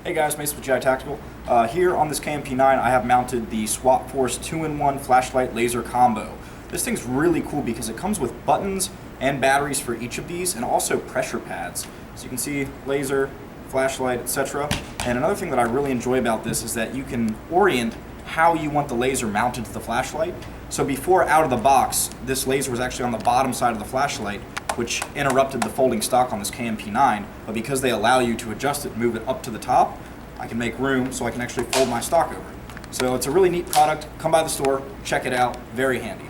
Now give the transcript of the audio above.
Hey guys, Mason with GI Tactical. Here on this KMP9 I have mounted the Swatforce 2-in-1 flashlight laser combo. This thing's really cool because it comes with buttons and batteries for each of these and also pressure pads. So you can see laser, flashlight, etc. And another thing that I really enjoy about this is that you can orient how you want the laser mounted to the flashlight. So before out of the box, this laser was actually on the bottom side of the flashlight, which interrupted the folding stock on this KMP9, but because they allow you to adjust it and move it up to the top, I can make room so I can actually fold my stock over. So it's a really neat product. Come by the store, check it out, very handy.